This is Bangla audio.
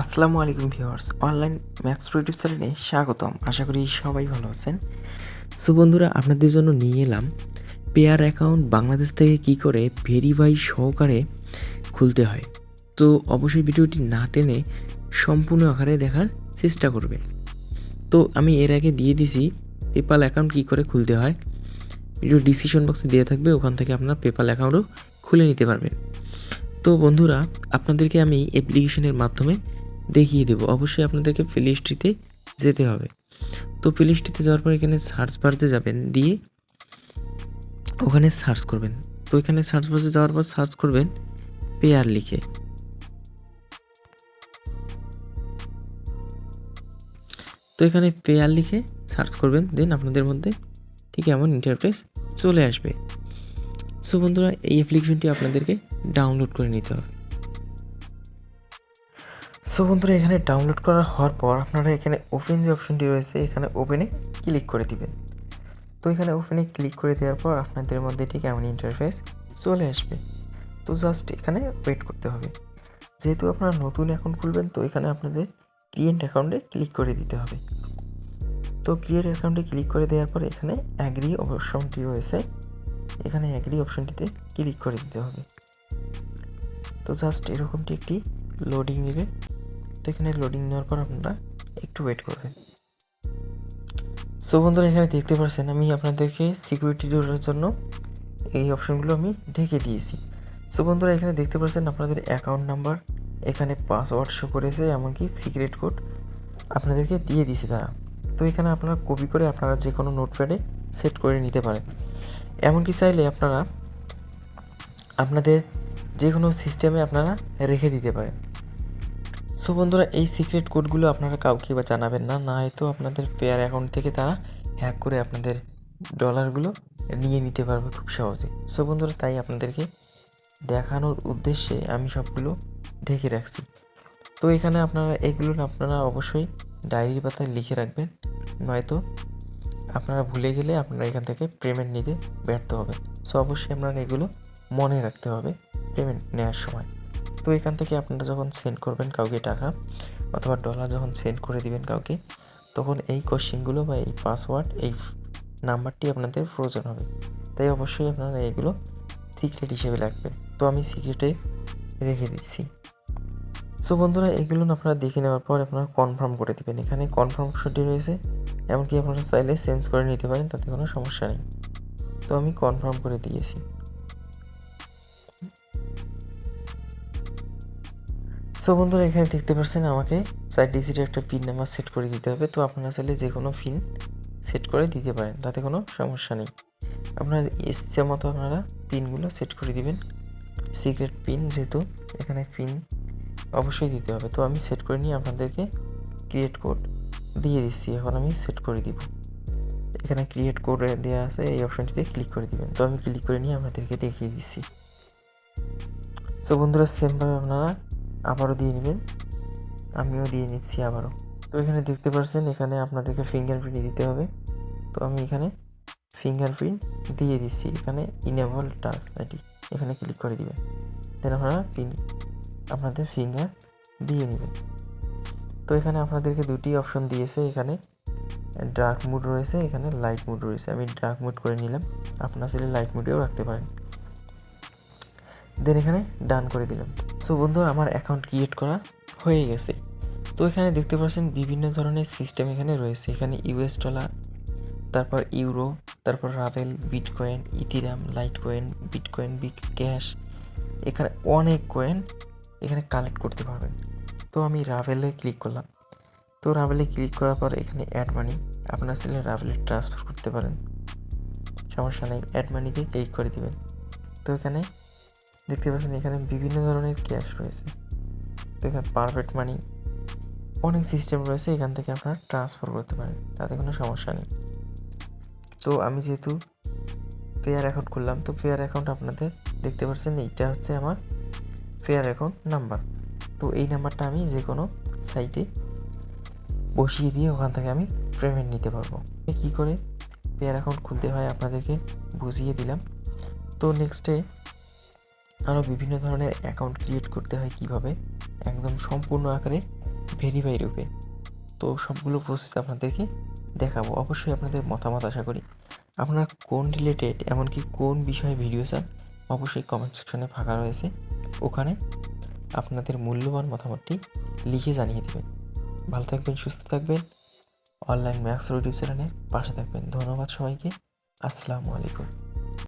আসসালামু আলাইকুম ভিউয়ার্স, অনলাইন ম্যাথস ইউটিউব চ্যানেলে স্বাগতম। আশা করি সবাই ভালো আছেন। সো বন্ধুরা, আপনাদের জন্য নিয়ে এলাম পেয়ার অ্যাকাউন্ট বাংলাদেশ থেকে কি করে ভেরিফাই সহকারে খুলতে হয়। তো অবশ্যই ভিডিওটি না টেনে সম্পূর্ণ আকারে দেখার চেষ্টা করবেন। তো আমি এর আগে দিয়ে দিছি পেপাল অ্যাকাউন্ট কি করে খুলতে হয়। ভিডিও ডিসক্রিপশন বক্সে দেওয়া থাকবে, ওখান থেকে আপনারা পেপাল অ্যাকাউন্টও খুলে নিতে পারবেন। তো বন্ধুরা, আপনাদেরকে আমি অ্যাপ্লিকেশনের মাধ্যমে দেখিয়ে দেবো। অবশ্যই আপনাদেরকে প্লে স্টোরে যেতে হবে। তো প্লে স্টোরে যাওয়ার পর এখানে সার্চ বারতে যাবেন, দিয়ে ওখানে সার্চ করবেন। তো এখানে সার্চ বারে যাওয়ার পর সার্চ করবেন পেয়ার লিখে। তো এখানে পেয়ার লিখে সার্চ করবেন, দেন আপনাদের মধ্যে ঠিক এমন ইন্টারফেস চলে আসবে। সো বন্ধুরা, এই অ্যাপ্লিকেশনটি আপনাদেরকে ডাউনলোড করে নিতে হবে। সো বন্ধুরা, এখানে ডাউনলোড করা হওয়ার পর আপনারা এখানে ওপেন যে অপশনটি রয়েছে, এখানে ওপেনে ক্লিক করে দিবেন। তো এখানে ওপেনে ক্লিক করে দেওয়ার পর আপনাদের মধ্যে ঠিক এমন ইন্টারফেস চলে আসবে। তো জাস্ট এখানে ওয়েট করতে হবে। যেহেতু আপনারা নতুন অ্যাকাউন্ট খুলবেন, তো এখানে আপনাদের ক্রিয়েট অ্যাকাউন্টে ক্লিক করে দিতে হবে। তো ক্রিয়েট অ্যাকাউন্টে ক্লিক করে দেওয়ার পর এখানে অ্যাগ্রি অপশনটি রয়েছে, এখানে অ্যাগ্রি অপশনটিতে ক্লিক করে দিতে হবে। তো জাস্ট এরকমটি একটি লোডিং নেবে। তো এখানে লোডিং নেওয়ার পর আপনারা একটু ওয়েট করবেন। সো বন্ধুরা, এখানে দেখতে পাচ্ছেন আমি আপনাদেরকে সিকিউরিটি দেওয়ার জন্য এই অপশনগুলো আমি ঢেকে দিয়েছি। সো বন্ধুরা, এখানে দেখতে পাচ্ছেন আপনাদের অ্যাকাউন্ট নাম্বার, এখানে পাসওয়ার্ড শো করেছে, এমনকি সিক্রেট কোড আপনাদেরকে দিয়ে দিয়েছে তারা। তো এখানে আপনারা কপি করে আপনারা যে কোনো নোটপ্যাডে সেট করে নিতে পারেন। এমনকি চাইলে আপনারা আপনাদের যে কোনো সিস্টেমে আপনারা রেখে দিতে পারেন। সো বন্ধুরা, এই সিক্রেট কোডগুলো আপনারা কাউকে বা জানাবেন না, না হয়তো আপনাদের পেয়ার অ্যাকাউন্ট থেকে তারা হ্যাক করে আপনাদের ডলারগুলো নিয়ে নিতে পারবে খুব সহজে। সো বন্ধুরা, তাই আপনাদেরকে দেখানোর উদ্দেশ্যে আমি সবগুলো ঢেকে রাখছি। তো এখানে আপনারা অবশ্যই ডায়েরি পাতায় লিখে রাখবেন, নয়তো আপনারা ভুলে গেলে আপনারা এখান থেকে পেমেন্ট নিতে ব্যর্থ হবেন। সো অবশ্যই আপনারা এগুলো মনে রাখতে হবে পেমেন্ট নেওয়ার সময়। তো এখান থেকে আপনারা যখন সেন্ড করবেন কাউকে টাকা অথবা ডলার যখন সেন্ড করে দিবেন কাউকে, তখন এই কোশ্চেনগুলো বা এই পাসওয়ার্ড, এই নাম্বারটি আপনাদের প্রয়োজন হবে। তাই অবশ্যই আপনারা এগুলো সিক্রেট হিসেবে রাখবেন। তো আমি সিক্রেটে রেখে দিচ্ছি। সো বন্ধুরা, এগুলো আপনারা দেখে নেওয়ার পর আপনারা কনফার্ম করে দেবেন। এখানে কনফার্ম অপশনটি রয়েছে, এমনকি আপনারা চাইলে চেঞ্জ করে নিতে পারেন, তাতে কোনো সমস্যা নেই। তো আমি কনফার্ম করে দিয়েছি। সো বন্ধুরা, এখানে দেখতে পাচ্ছেন আমাকে 4 ডিজিটের একটা পিন নাম্বার সেট করে দিতে হবে। তো আপনারা চাইলে যে কোনো পিন সেট করে দিতে পারেন, তাতে কোনো সমস্যা নেই। আপনার ইচ্ছে মতো আপনারা পিনগুলো সেট করে দিবেন। সিক্রেট পিন যেহেতু, এখানে পিন অবশ্যই দিতে হবে। তো আমি সেট করে নিয়ে আপনাদেরকে ক্রিয়েট কোড দিয়ে দিচ্ছি। এখন আমি সেট করে দিব। এখানে ক্রিয়েট কোড দেওয়া আছে, এই অপশনটিতে ক্লিক করে দিবেন। তো আমি ক্লিক করে নিয়ে আপনাদেরকে দেখিয়ে দিচ্ছি। সো বন্ধুরা, সেমভাবে আপনারা আবারও দিয়ে নেবেন, আমিও দিয়ে নিচ্ছি আবারও। তো এখানে দেখতে পাচ্ছেন এখানে আপনাদেরকে ফিঙ্গারপ্রিন্ট দিতে হবে। তো আমি এখানে ফিঙ্গারপ্রিন্ট দিয়ে দিচ্ছি। এখানে ইনেবল টাচ আইডি, এখানে ক্লিক করে দিবেন। দেন আপনারা আপনাদের ফিঙ্গার দিয়ে নেবেন। তো এখানে আপনাদেরকে দুটি অপশন দিয়েছে, এখানে ডার্ক মুড রয়েছে, এখানে লাইট মুড রয়েছে। আমি ডার্ক মুড করে নিলাম, আপনারা চাইলে লাইট মুডেও রাখতে পারেন। দেন এখানে ডান করে দিলাম। সো বন্ধুরা, আমার অ্যাকাউন্ট ক্রিয়েট করা হয়ে গেছে। তো এখানে দেখতে পাচ্ছেন বিভিন্ন ধরনের সিস্টেম এখানে রয়েছে। এখানে ইউএস ডলার, তারপর ইউরো, তারপর ravel, bitcoin, Ethereum, light coin, bitcoin, big cash, এখানে অনেক কয়েন এখানে কালেক্ট করতে পারবেন। তো আমি রাভেলে ক্লিক করলাম। তো রাভেলে ক্লিক করার পর এখানে অ্যাড মানি, আপনারা চাইলে রাভেলে ট্রান্সফার করতে পারেন, সমস্যা নেই। অ্যাড মানিতে ক্লিক করে দিবেন। তো এখানে দেখতে পাচ্ছেন এখানে বিভিন্ন ধরনের ক্যাশ রয়েছে। তো এখানে পারফেক্ট মানি, অনেক সিস্টেম রয়েছে, এখান থেকে আপনারা ট্রান্সফার করতে পারেন, তাতে কোনো সমস্যা নেই। তো আমি যেহেতু পেয়ার অ্যাকাউন্ট খুললাম, তো পেয়ার অ্যাকাউন্ট আপনাদের দেখতে পাচ্ছেন এইটা হচ্ছে আমার পেয়ার অ্যাকাউন্ট নাম্বার। তো এই নাম্বারটা আমি যে কোনো সাইটে বসিয়ে দিয়ে ওখান থেকে আমি পেমেন্ট নিতে পারবো। কী করে পেয়ার অ্যাকাউন্ট খুলতে হয় আপনাদেরকে বুঝিয়ে দিলাম। তো নেক্সটে আরও বিভিন্ন ধরনের অ্যাকাউন্ট ক্রিয়েট করতে হয় কীভাবে, একদম সম্পূর্ণ আকারে ভেরিফাই রূপে। তো সবগুলো প্রসেস আপনাদেরকে দেখাবো। অবশ্যই আপনাদের মতামত আশা করি। আপনারা কোন রিলেটেড এমনকি কোন বিষয়ে ভিডিও চান অবশ্যই কমেন্ট সেকশনে ফাঁকা রয়েছে, ওখানে আপনাদের মূল্যবান মতামতটি লিখে জানিয়ে দেবেন। ভালো থাকবেন, সুস্থ থাকবেন, অনলাইন ম্যাথস ইউটিউব চ্যানেলে পাশে থাকবেন। ধন্যবাদ সবাইকে। আসসালামু আলাইকুম।